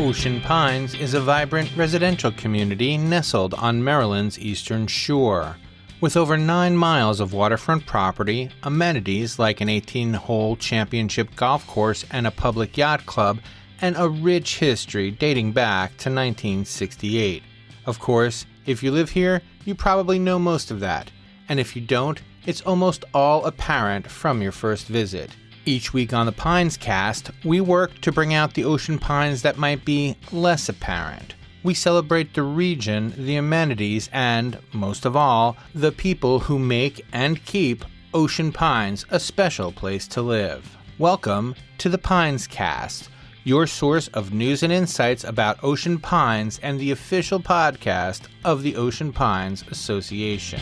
Ocean Pines is a vibrant residential community nestled on Maryland's eastern shore. With over 9 miles of waterfront property, amenities like an 18-hole championship golf course and a public yacht club, and a rich history dating back to 1968. Of course, if you live here, you probably know most of that. And if you don't, it's almost all apparent from your first visit. Each week on the Pines Cast, we work to bring out the ocean pines that might be less apparent. We celebrate the region, the amenities, and, most of all, the people who make and keep Ocean Pines a special place to live. Welcome to the Pines Cast, your source of news and insights about Ocean Pines and the official podcast of the Ocean Pines Association.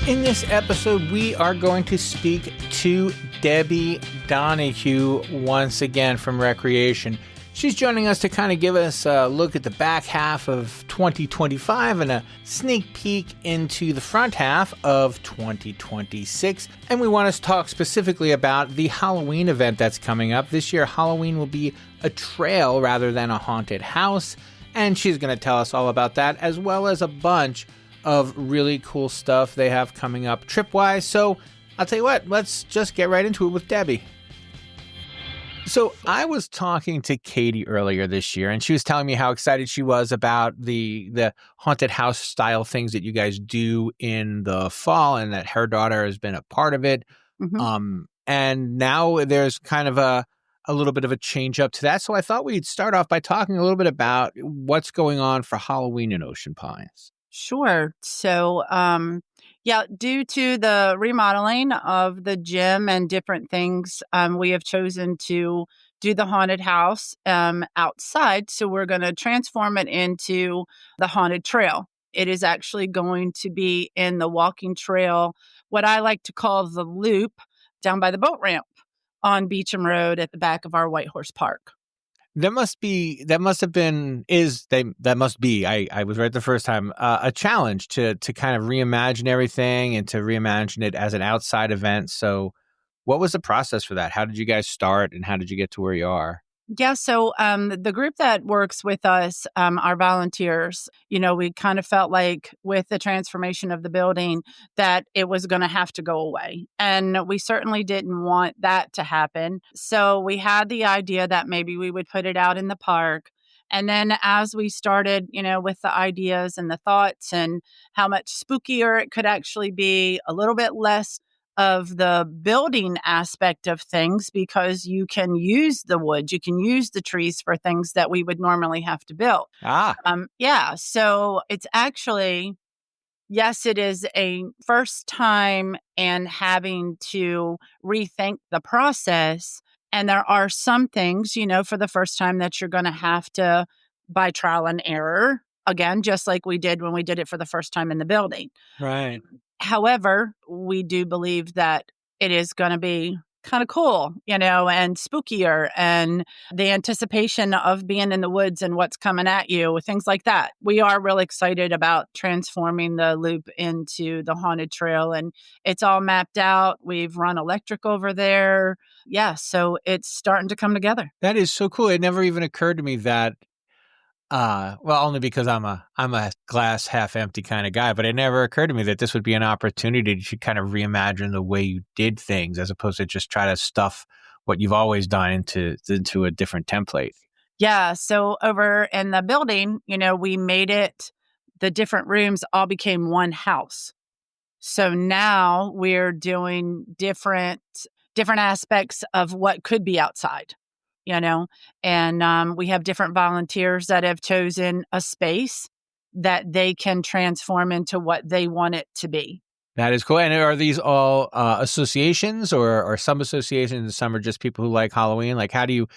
In this episode, we are going to speak to Debbie Donahue once again from Recreation. She's joining us to kind of give us a look at the back half of 2025 and a sneak peek into the front half of 2026. And we want to talk specifically about the Halloween event that's coming up. This year, Halloween will be a trail rather than a haunted house. And she's going to tell us all about that, as well as a bunch of really cool stuff they have coming up trip-wise. So I'll tell you what, let's just get right into it with Debbie. So I was talking to Katie earlier this year, and she was telling me how excited she was about the haunted house style things that you guys do in the fall, and that her daughter has been a part of it. Mm-hmm. And now there's kind of a little bit of a change up to that. So I thought we'd start off by talking a little bit about what's going on for Halloween in Ocean Pines. Sure. So, due to the remodeling of the gym and different things, we have chosen to do the haunted house outside. So we're going to transform it into the haunted trail. It is actually going to be in the walking trail, what I like to call the loop, down by the boat ramp on Beecham Road at the back of our White Horse Park. I was right the first time, a challenge to kind of reimagine everything and to reimagine it as an outside event. So what was the process for that? How did you guys start and how did you get to where you are? Yeah, so the group that works with us, our volunteers, we kind of felt like with the transformation of the building that it was going to have to go away. And we certainly didn't want that to happen. So we had the idea that maybe we would put it out in the park. And then as we started, with the ideas and the thoughts and how much spookier it could actually be, a little bit less of the building aspect of things, because you can use the wood, you can use the trees for things that we would normally have to build. So it's actually, yes, it is a first time and having to rethink the process. And there are some things, for the first time that you're going to have to, by trial and error, again, just like we did when we did it for the first time in the building. Right. However, we do believe that it is going to be kind of cool, and spookier, and the anticipation of being in the woods and what's coming at you, things like that. We are really excited about transforming the loop into the haunted trail, and it's all mapped out. We've run electric over there. Yeah, so it's starting to come together. That is so cool. It never even occurred to me that only because I'm a glass half empty kind of guy, but it never occurred to me that this would be an opportunity to kind of reimagine the way you did things, as opposed to just try to stuff what you've always done into a different template. Yeah. So over in the building, we made it, the different rooms all became one house. So now we're doing different aspects of what could be outside. And we have different volunteers that have chosen a space that they can transform into what they want it to be. That is cool. And are these all associations or some associations and some are just people who like Halloween? Like, how do you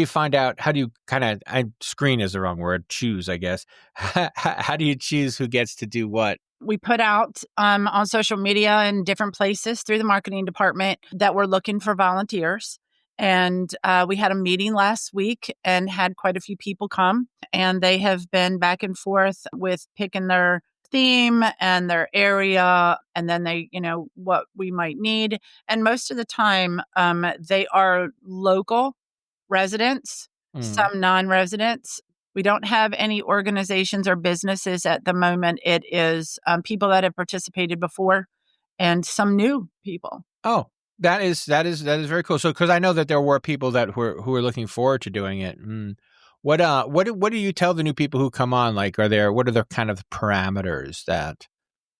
find out, how do you kind of, screen is the wrong word, choose, I guess. How do you choose who gets to do what? We put out on social media and different places through the marketing department that we're looking for volunteers. And we had a meeting last week and had quite a few people come, and they have been back and forth with picking their theme and their area, and then they, what we might need. And most of the time, they are local residents, Mm. some non-residents. We don't have any organizations or businesses at the moment. It is people that have participated before and some new people. Oh, that is very cool. So, because I know that there were people that who were looking forward to doing it. What do you tell the new people who come on? Like, what are the kind of parameters that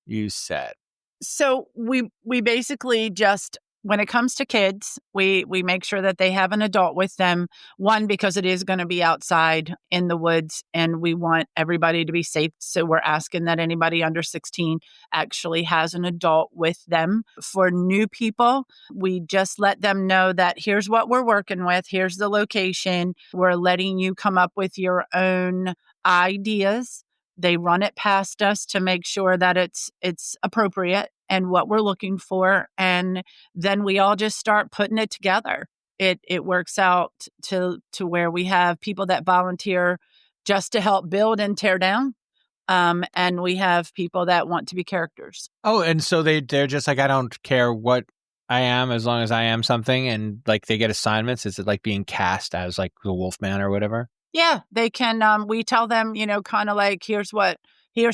you set? So we basically just, when it comes to kids, we make sure that they have an adult with them. One, because it is going to be outside in the woods and we want everybody to be safe. So we're asking that anybody under 16 actually has an adult with them. For new people, we just let them know that here's what we're working with, here's the location. We're letting you come up with your own ideas. They run it past us to make sure that it's appropriate and what we're looking for, and then we all just start putting it together. It works out to where we have people that volunteer just to help build and tear down, and we have people that want to be characters. Oh, and so they're just like, I don't care what I am as long as I am something, and like they get assignments. Is it like being cast as like the Wolfman or whatever? Yeah, they can. We tell them, kind of like, here's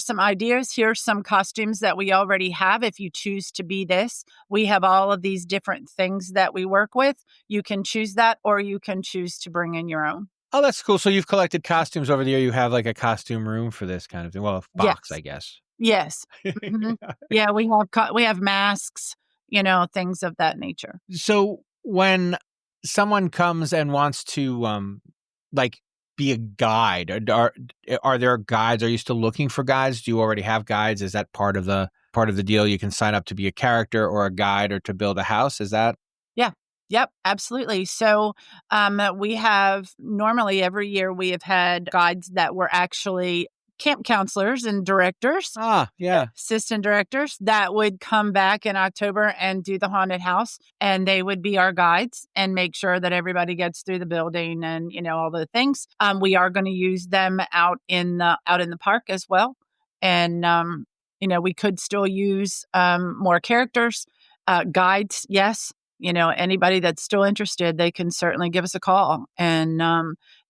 some ideas, here's some costumes that we already have. If you choose to be this, we have all of these different things that we work with. You can choose that, or you can choose to bring in your own. Oh, that's cool. So you've collected costumes over the year. You have like a costume room for this kind of thing. Well, box, Yes, I guess. yes, hmm yeah. We have masks, things of that nature. So when someone comes and wants to like be a guide, are there guides? Are you still looking for guides? Do you already have guides? Is that part of the deal? You can sign up to be a character or a guide or to build a house. Is that? Yeah. Yep, absolutely. So we have normally every year we have had guides that were actually camp counselors and directors, Ah, yeah. assistant directors that would come back in October and do the haunted house. And they would be our guides and make sure that everybody gets through the building and, all the things. We are going to use them out in the park as well. And, we could still use more characters, guides. Yes, anybody that's still interested, they can certainly give us a call and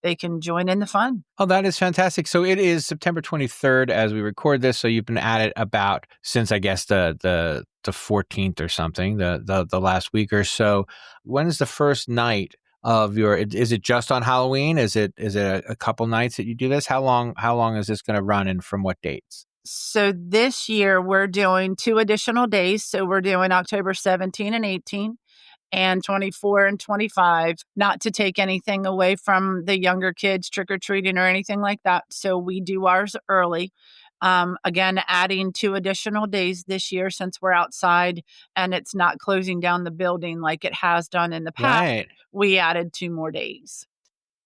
they can join in the fun. Oh, that is fantastic. So it is September 23rd as we record this. So you've been at it about since I guess the 14th or something, the last week or so. When is the first night of is it just on Halloween? Is it a couple nights that you do this? How long is this going to run and from what dates? So this year we're doing 2 additional days. So we're doing October 17 and 18 and 24 and 25, not to take anything away from the younger kids trick or treating or anything like that. So we do ours early. Again, adding 2 additional days this year since we're outside and it's not closing down the building like it has done in the past. Right. We added 2 more days.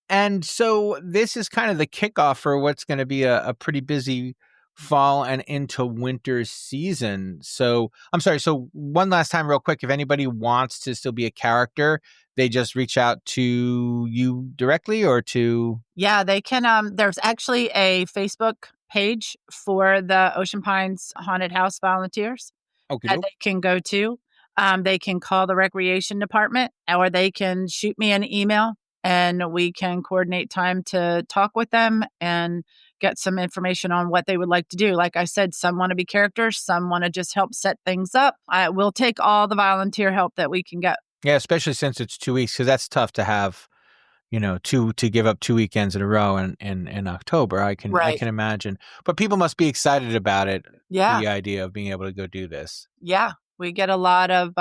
And so this is kind of the kickoff for what's going to be a pretty busy fall and into winter season. So I'm sorry. So one last time, real quick, if anybody wants to still be a character, they just reach out to you directly or to. Yeah, they can. There's actually a Facebook page for the Ocean Pines Haunted House volunteers Okay. that they can go to. They can call the recreation department or they can shoot me an email and we can coordinate time to talk with them and get some information on what they would like to do. Like I said, some want to be characters, some want to just help set things up. I will take all the volunteer help that we can get. Yeah, especially since it's 2 weeks, because that's tough to have, to give up 2 weekends in a row in October. I Right. can imagine. But people must be excited about it. Yeah. The idea of being able to go do this. Yeah. We get a lot of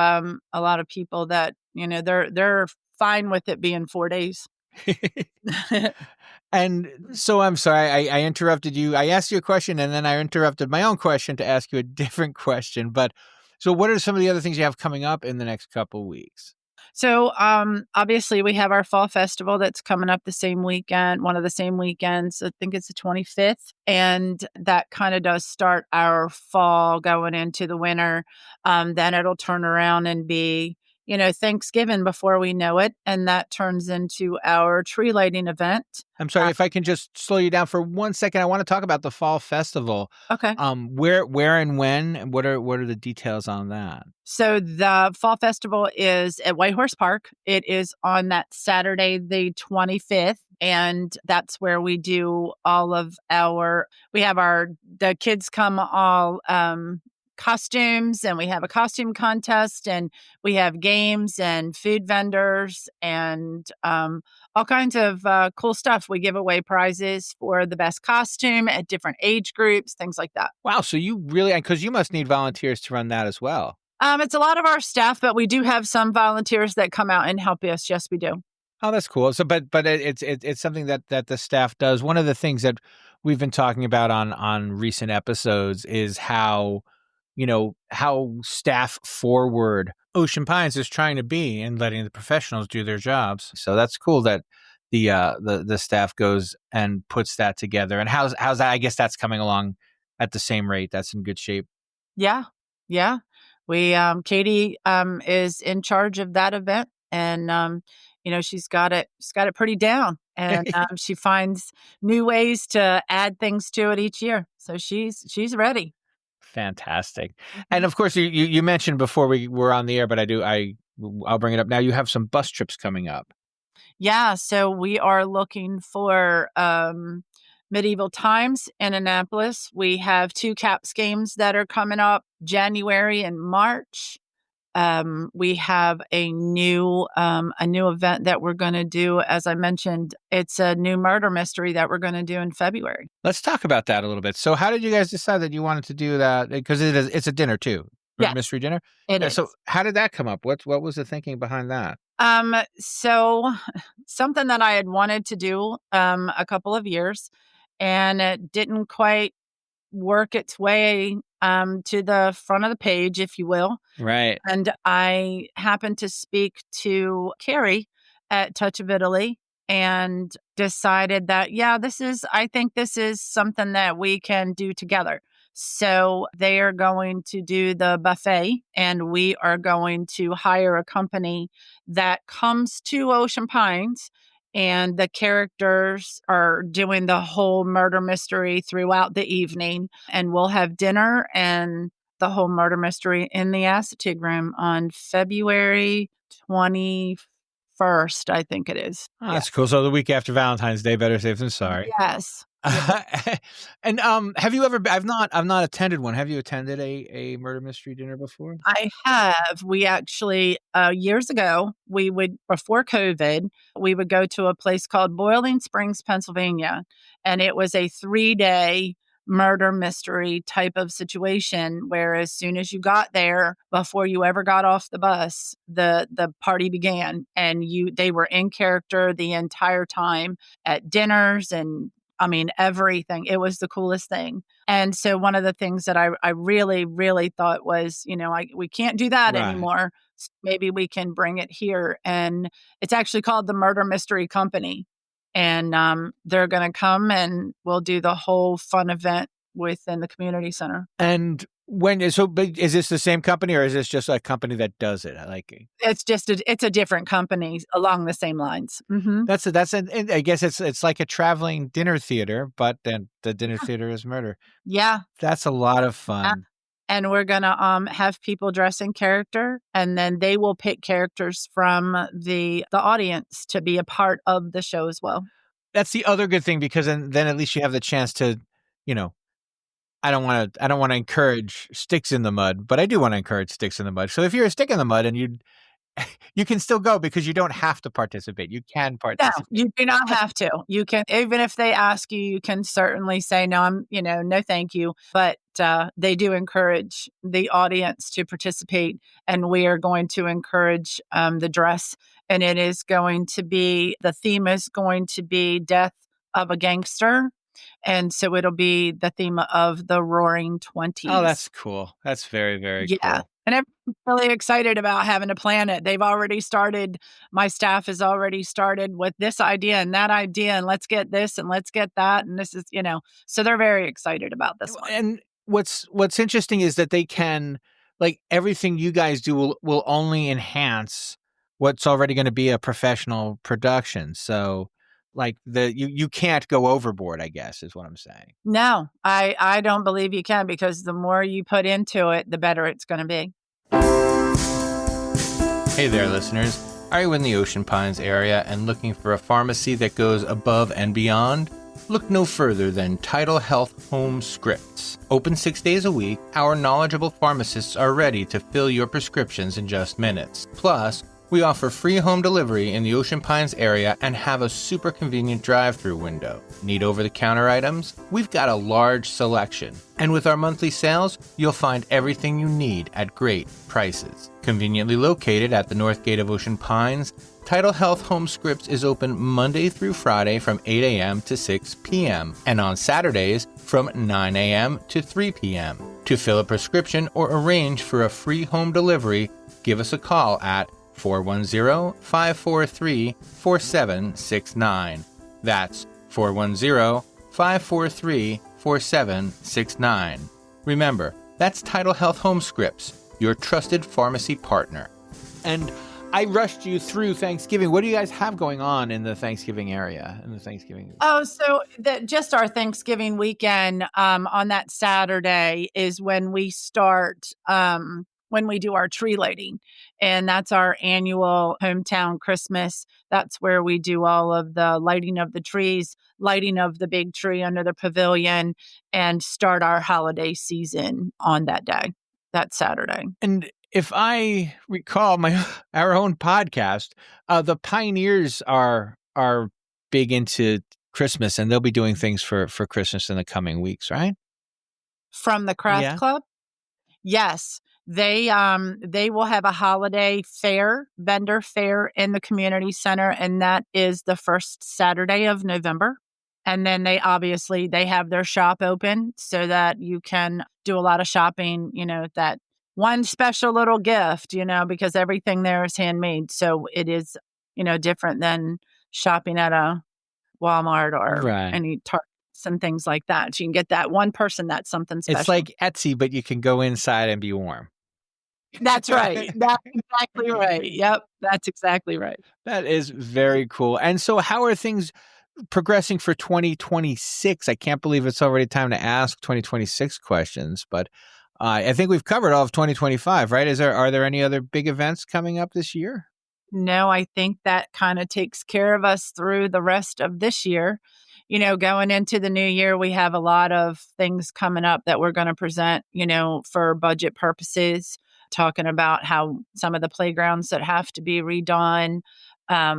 people that, they're fine with it being 4 days. And so I'm sorry, I interrupted you. I asked you a question and then I interrupted my own question to ask you a different question. But so what are some of the other things you have coming up in the next couple weeks? So, obviously we have our fall festival that's coming up the same weekend, one of the same weekends. I think it's the 25th. And that kind of does start our fall going into the winter. Then it'll turn around and be, Thanksgiving before we know it. And that turns into our tree lighting event. I'm sorry if I can just slow you down for 1 second. I want to talk about the fall festival. Okay. Where and when, and what are the details on that? So the fall festival is at Whitehorse Park. It is on that Saturday, the 25th. And that's where we do all of the kids come all costumes, and we have a costume contest, and we have games and food vendors and all kinds of cool stuff. We give away prizes for the best costume at different age groups, things like that. Wow. So you really, because you must need volunteers to run that as well. It's a lot of our staff, but we do have some volunteers that come out and help us. Yes, we do. Oh, that's cool. So, but it's something that the staff does. One of the things that we've been talking about on recent episodes is how staff forward Ocean Pines is trying to be in letting the professionals do their jobs. So that's cool that the staff goes and puts that together. And how's that? I guess that's coming along at the same rate. That's in good shape. Yeah. Yeah. We Katie is in charge of that event, and she's got it pretty down, and she finds new ways to add things to it each year. So she's ready. Fantastic. And of course, you mentioned before we were on the air, but I'll bring it up now. You have some bus trips coming up. Yeah, so we are looking for Medieval Times in Annapolis. We have 2 CAPS games that are coming up January and March. We have a new event that we're going to do. As I mentioned, it's a new murder mystery that we're going to do in February. Let's talk about that a little bit. So how did you guys decide that you wanted to do that? Because it's a dinner too, Yeah, mystery dinner. It is. So how did that come up? What was the thinking behind that? So something that I had wanted to do a couple of years, and it didn't quite work its way to the front of the page, if you will. Right. And I happened to speak to Carrie at Touch of Italy and decided that, I think this is something that we can do together. So they are going to do the buffet, and we are going to hire a company that comes to Ocean Pines, and the characters are doing the whole murder mystery throughout the evening. And we'll have dinner and the whole murder mystery in the Acetate Room on February 21st, I think it is. Oh, that's cool. So the week after Valentine's Day, better safe than sorry. Yes. And have you ever? I've not attended one. Have you attended a murder mystery dinner before? I have. We actually years ago, before COVID, we would go to a place called Boiling Springs, Pennsylvania, and it was a 3-day murder mystery type of situation where as soon as you got there, before you ever got off the bus, the party began, and they were in character the entire time at dinners and everything. It was the coolest thing. And so one of the things that I really, really thought was, we can't do that anymore. So maybe we can bring it here. And it's actually called the Murder Mystery Company. And they're going to come, and we'll do the whole fun event within the community center. And is this the same company, or is this just a company that does it? It's a different company along the same lines. Mm-hmm. I guess it's like a traveling dinner theater, but then the dinner theater is murder. Yeah. That's a lot of fun. And we're going to have people dress in character, and then they will pick characters from the audience to be a part of the show as well. That's the other good thing, because then at least you have the chance to, I don't want to encourage sticks in the mud, but I do want to encourage sticks in the mud. So if you're a stick in the mud and you can still go, because you don't have to participate. You can participate. No, you do not have to. You can, even if they ask you, you can certainly say, no, no, thank you. But they do encourage the audience to participate, and we are going to encourage the dress. And the theme is going to be death of a gangster. And so it'll be the theme of the Roaring 20s. Oh, that's cool. That's very, very cool. And I'm really excited about having to plan it. They've already started. My staff has already started with this idea and that idea, and let's get this and let's get that. And this is, so they're very excited about this one. And what's interesting is that they can, like everything you guys do will only enhance what's already going to be a professional production. So like you can't go overboard, I guess is what I'm saying. No, I don't believe you can, because the more you put into it, the better it's going to be. Hey there, listeners. Are you in the Ocean Pines area and looking for a pharmacy that goes above and beyond? Look no further than Tidal Health Home Scripts. Open 6 days a week, our knowledgeable pharmacists are ready to fill your prescriptions in just minutes. Plus, we offer free home delivery in the Ocean Pines area and have a super convenient drive-through window. Need over-the-counter items? We've got a large selection. And with our monthly sales, you'll find everything you need at great prices. Conveniently located at the North Gate of Ocean Pines, Tidal Health Home Scripts is open Monday through Friday from 8 a.m. to 6 p.m. and on Saturdays from 9 a.m. to 3 p.m. To fill a prescription or arrange for a free home delivery, give us a call at 410-543-4769. That's 410-543-4769. Remember, that's Tidal Health Home Scripts, your trusted pharmacy partner. And I rushed you through Thanksgiving. What do you guys have going on in the Thanksgiving area? Oh, so just our Thanksgiving weekend on that Saturday is when we start, when we do our tree lighting. And that's our annual hometown Christmas. That's where we do all of the lighting of the trees, lighting of the big tree under the pavilion, and start our holiday season on that day, that Saturday. And if I recall our own podcast, the Pioneers are big into Christmas, and they'll be doing things for Christmas in the coming weeks, right? From the Craft Club? Yes. They will have a holiday fair, vendor fair in the community center, and that is the first Saturday of November. And then they have their shop open so that you can do a lot of shopping, that one special little gift, because everything there is handmade. So it is, different than shopping at a Walmart or any Target and things like that. So you can get that one person, that's something special. It's like Etsy, but you can go inside and be warm. That's right. That's exactly right. Yep. That's exactly right. That is very cool. And so how are things progressing for 2026? I can't believe it's already time to ask 2026 questions, but I think we've covered all of 2025, right? Are there any other big events coming up this year? No, I think that kind of takes care of us through the rest of this year. Going into the new year, we have a lot of things coming up that we're going to present, for budget purposes, talking about how some of the playgrounds that have to be redone. I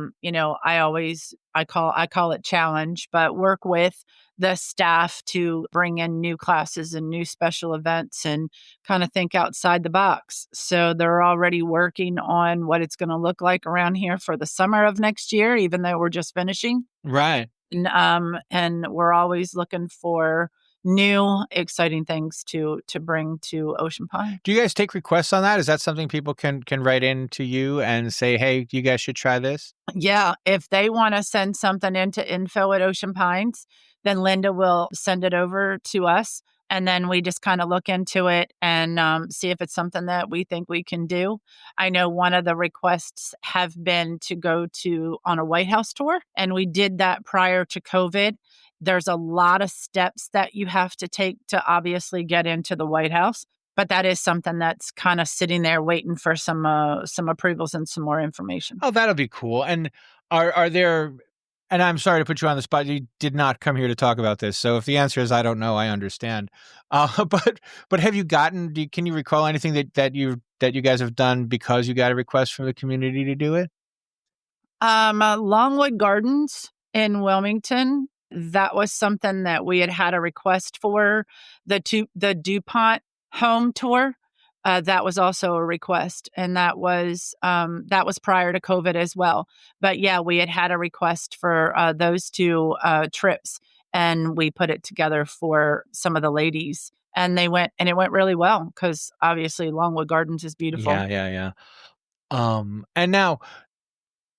call it challenge, but work with the staff to bring in new classes and new special events and kind of think outside the box. So they're already working on what it's going to look like around here for the summer of next year, even though we're just finishing. Right. And we're always looking for new, exciting things to bring to Ocean Pine. Do you guys take requests on that? Is that something people can write in to you and say, hey, you guys should try this? Yeah. If they want to send something into info@Ocean Pines, then Linda will send it over to us. And then we just kind of look into it and see if it's something that we think we can do. I know one of the requests have been to go on a White House tour, and we did that prior to COVID. There's a lot of steps that you have to take to obviously get into the White House, but that is something that's kind of sitting there waiting for some approvals and some more information. Oh, that'll be cool. And are there? And I'm sorry to put you on the spot. You did not come here to talk about this. So if the answer is I don't know, I understand. But have you gotten? Can you recall anything that you guys have done because you got a request from the community to do it? Longwood Gardens in Wilmington. That was something that we had a request for. The DuPont home tour. That was also a request, and that was prior to COVID as well. But yeah, we had a request for those two trips, and we put it together for some of the ladies, and it went really well because obviously Longwood Gardens is beautiful. Yeah. And now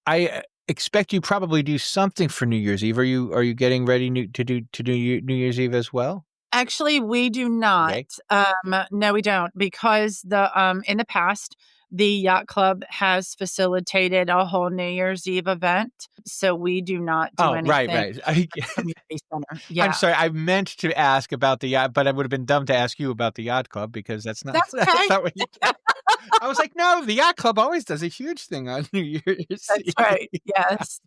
I expect you probably do something for New Year's Eve. Are you getting ready to do New Year's Eve as well? Actually, we do not. Okay. No, we don't, because the in the past, the yacht club has facilitated a whole New Year's Eve event, so we do not do Oh, right, anything right. community center. I'm Yeah, sorry. I meant to ask about the yacht, but it would have been dumb to ask you about the yacht club because that's not that's that's okay. not what you do. I was like, no, the yacht club always does a huge thing on New Year's That's Eve. right. Yes.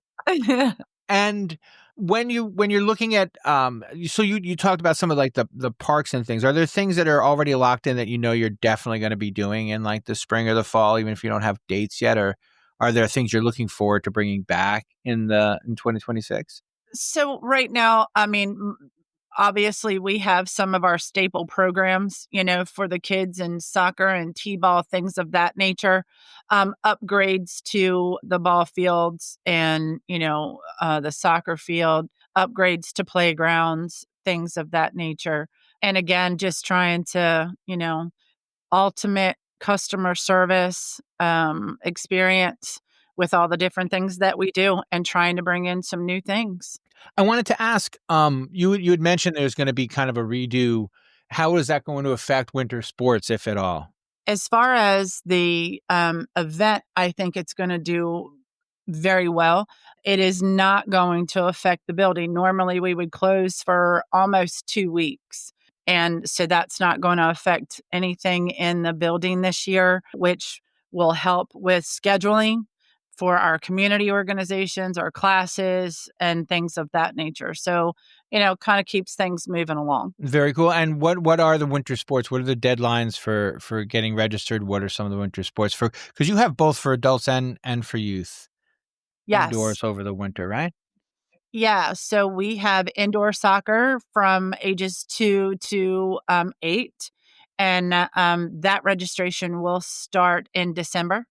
And when you're looking at so you talked about some of like the parks and things. Are there things that are already locked in that you know you're definitely going to be doing in like the spring or the fall, even if you don't have dates yet, or are there things you're looking forward to bringing back in 2026? So right now, I mean, obviously we have some of our staple programs, for the kids and soccer and t-ball, things of that nature. Upgrades to the ball fields and, the soccer field, upgrades to playgrounds, things of that nature. And again, just trying to, ultimate customer service experience with all the different things that we do and trying to bring in some new things. I wanted to ask, you had mentioned there's going to be kind of a redo. How is that going to affect winter sports, if at all? As far as the event, I think it's going to do very well. It is not going to affect the building. Normally, we would close for almost 2 weeks. And so that's not going to affect anything in the building this year, which will help with scheduling for our community organizations, our classes, and things of that nature. So, kind of keeps things moving along. Very cool. And what are the winter sports? What are the deadlines for getting registered? What are some of the winter sports for? Because you have both for adults and for youth Yes. indoors over the winter, right? Yeah, so we have indoor soccer from ages 2 to 8, and that registration will start in December.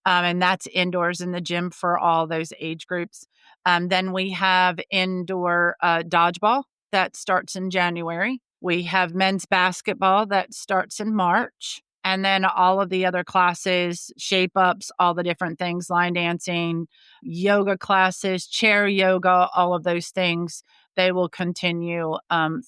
And that's indoors in the gym for all those age groups. Then we have indoor dodgeball that starts in January. We have men's basketball that starts in March. And then all of the other classes, shape ups, all the different things, line dancing, yoga classes, chair yoga, all of those things, they will continue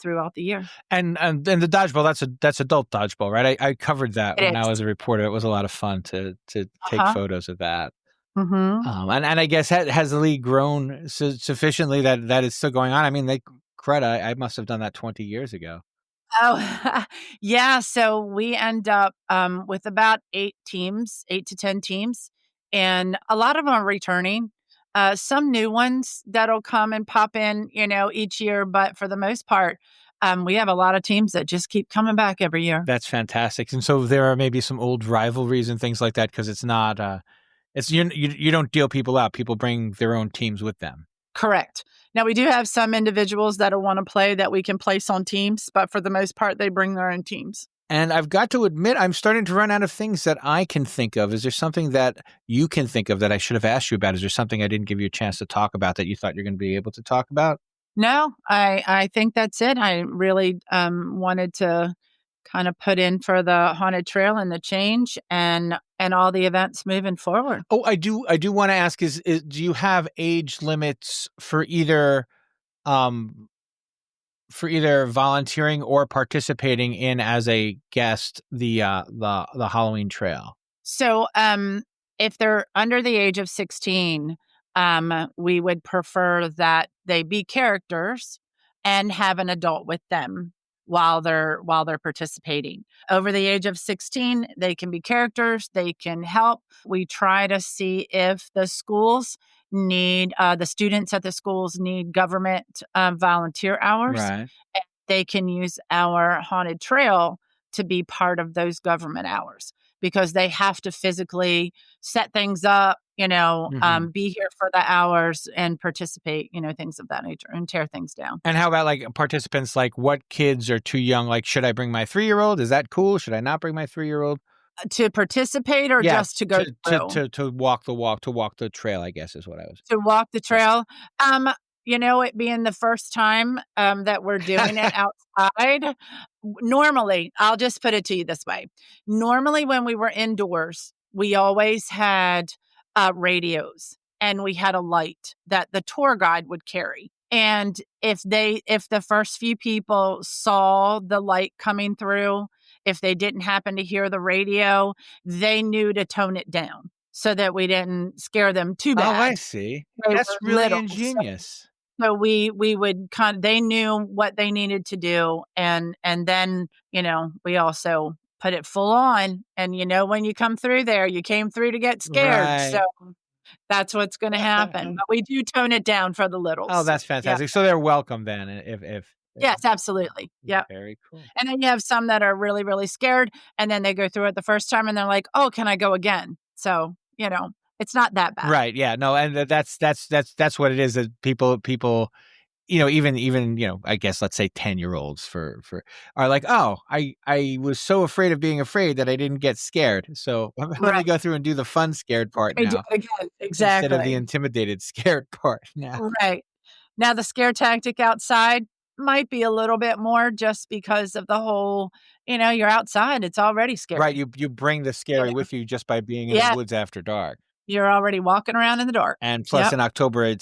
throughout the year. And the dodgeball, that's adult dodgeball, right? I covered that It when I is. was a reporter. It was a lot of fun to take Uh-huh. photos of that. Mm-hmm. And I guess has the league grown sufficiently that it's still going on? I mean, I must have done that 20 years ago. Oh, yeah. So we end up with about 8 teams, 8 to 10 teams, and a lot of them are returning. Some new ones that'll come and pop in, each year. But for the most part, we have a lot of teams that just keep coming back every year. That's fantastic. And so there are maybe some old rivalries and things like that because it's not it's you don't deal people out. People bring their own teams with them. Correct. Now, we do have some individuals that'll want to play that we can place on teams, but for the most part, they bring their own teams. And I've got to admit, I'm starting to run out of things that I can think of. Is there something that you can think of that I should have asked you about? Is there something I didn't give you a chance to talk about that you thought you're going to be able to talk about? No, I think that's it. I really wanted to kind of put in for the haunted trail and the change and all the events moving forward. Oh, I do want to ask is do you have age limits um for either volunteering or participating in as a guest the Halloween trail? So, if they're under the age of 16, we would prefer that they be characters and have an adult with them while they're participating. Over the age of 16, they can be characters, they can help. We try to see if the students at the schools need government volunteer hours. Right. They can use our haunted trail to be part of those government hours because they have to physically set things up, Mhm. be here for the hours and participate, things of that nature and tear things down. And how about like participants? Like, what kids are too young? Like, should I bring my 3-year-old? Is that cool? Should I not bring my 3-year-old? To participate or Yeah, just to go through? to walk the trail, I guess is what I was. To walk the Yeah. trail? It being the first time, that we're doing it outside, normally, I'll just put it to you this way. Normally, when we were indoors, we always had, radios, and we had a light that the tour guide would carry. And if the first few people saw the light coming through, if they didn't happen to hear the radio, they knew to tone it down so that we didn't scare them too Oh, I bad. see. They That's were really little. ingenious. So we would they knew what they needed to do, and then, we also put it full on, and when you come through there, you came through to get scared. So Right. that's what's going to happen. But we do tone it down for the Oh, littles. that's Yeah. fantastic. So they're welcome then if Yes, absolutely. Yeah. very cool. And then you have some that are really, really scared, and then they go through it the first time and they're like, "Oh, can I go again?" So, it's not that bad. Right. Yeah. No, and that's what it is, that people, even, I guess, let's say 10-year-olds are like, "Oh, I was so afraid of being afraid that I didn't get scared. So let me Right. go through and do the fun scared part I do now it again. instead of the Exactly. intimidated scared part now." Right. Now the scare tactic outside might be a little bit more just because of the whole, you're outside, it's already Right. scary. You bring the You scary know? with you just by being in the Yeah, woods after dark. you're already walking around in the dark. And plus Yep. in October,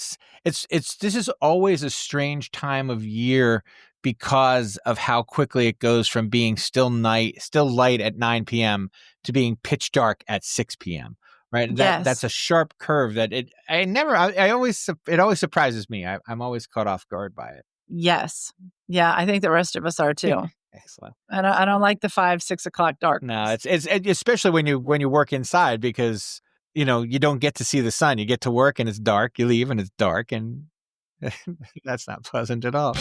this is always a strange time of year because of how quickly it goes from being still light at 9 p.m. to being pitch dark at 6 p.m. Right. That's Yes. a sharp curve that it always surprises me. I'm always caught off guard by it. Yes. Yeah, I think the rest of us are too. Excellent. I don't like the 5, 6 o'clock No, darkness. it's especially when you work inside, because you don't get to see the sun. You get to work and it's dark. You leave and it's dark, and that's not pleasant at all.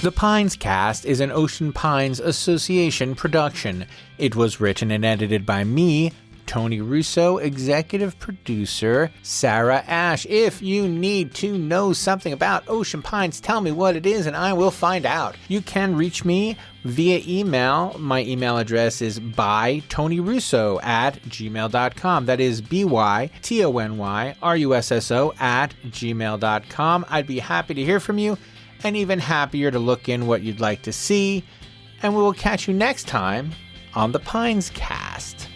The Pines Cast is an Ocean Pines Association production. It was written and edited by me, Tony Russo, executive producer, Sarah Ash. If you need to know something about Ocean Pines, tell me what it is and I will find out. You can reach me via email. My email address is bytonyrusso@gmail.com. That is bytonyrusso@gmail.com. I'd be happy to hear from you, and even happier to look in what you'd like to see. And we will catch you next time on the Pines Cast.